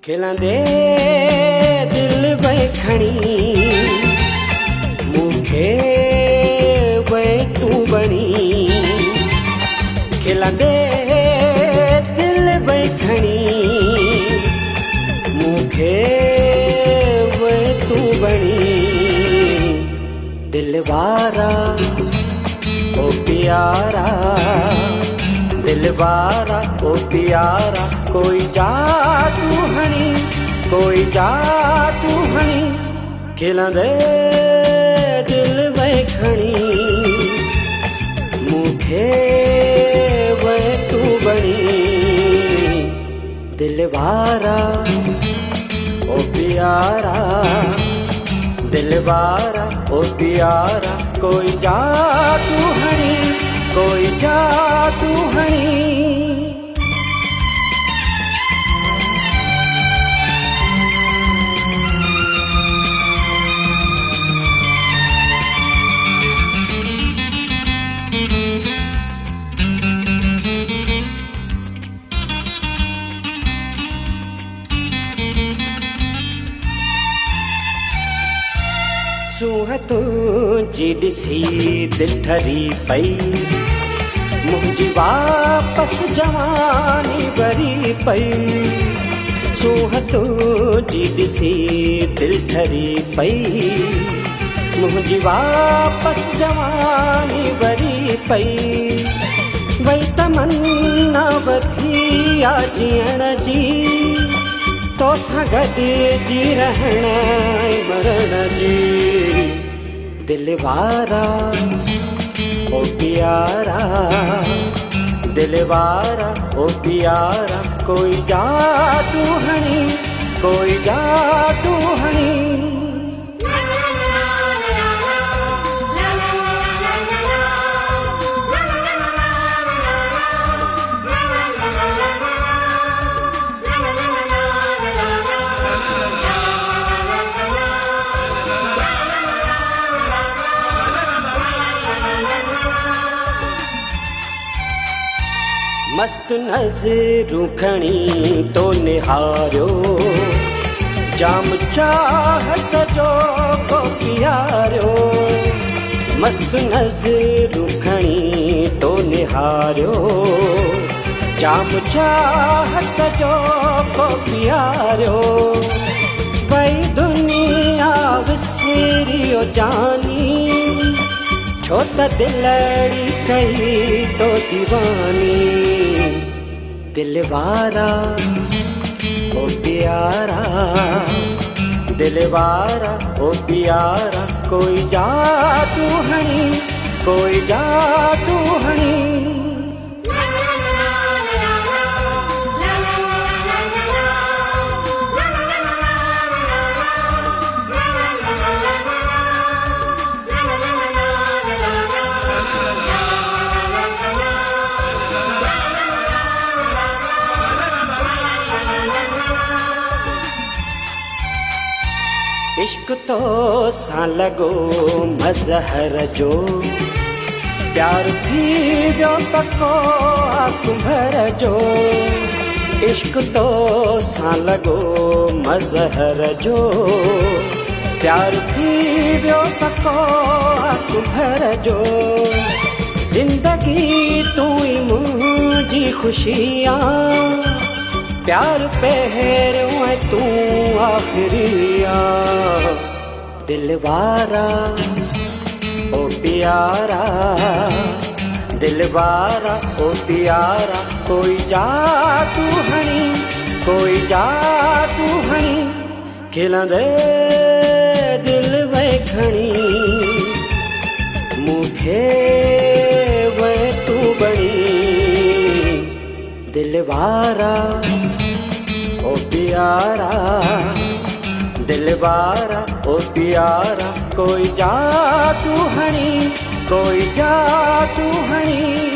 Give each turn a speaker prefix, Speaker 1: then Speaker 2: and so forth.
Speaker 1: खिलंदे दिल वे खणी मूंखे वे तू बणी खिलंदे दिल वे खणी मूंखे वे तू बणी दिल वारा ओ प्यारा दिल वारा ओ प्यारा कोई जादू हणी कोई जादू हणी खिलंदे दिल वे खणी मूंखे वे तू बणी दिल वारा ओ प्यारा दिल वारा ओ प्यारा कोई जादू हणी कोई जादू हणी सूंह तुझी ॾिसी दिल ठरी पई मुंहिंजी वापस जवानी भरी पई सूंह तुझी ॾिसी दिल ठरी पई मुंहिंजी वापस जवानी भरी पई वई तमन्ना वधी आ जीअण जी तोसां गॾु जी रहण मरण जी दिल वारा ओ प्यारा दिल वारा ओ प्यारा कोई जादू हणी कोई जादू हणी मस्त नज़रूं खणी तो निहारियो जाम चाहत जो को प्यारियो मस्त नज़रूं खणी तो निहारियो जाम चाहत जो को प्यारियो वही दुनिया विसरियो जानी छो त दिलड़ी कई तो दीवानी दिल वारा ओ प्यारा दिल वारा ओ प्यारा कोई जादू हणी कोई जादू हणी इश्क तो सां लॻो मज़हर जो प्यार थी वियो पको कुंभर जो इश्क तो सां लॻो मज़हर जो प्यार थी वियो पको कुंभर जो ज़िंदगी तूं ई मुंहिंजी ख़ुशियां प्यार पहिरियों ऐं तूं आख़िरिया दिल वारा ओ प्यारा दिल वारा ओ प्यारा कोई जादू हणी कोई जादू हणी खिलंदे दिल वे खणी मूंखे वे तू बणी दिल वारा ओ प्यारा दिल वारा ओ प्यारा कोई जादू हणी कोई जादू हणी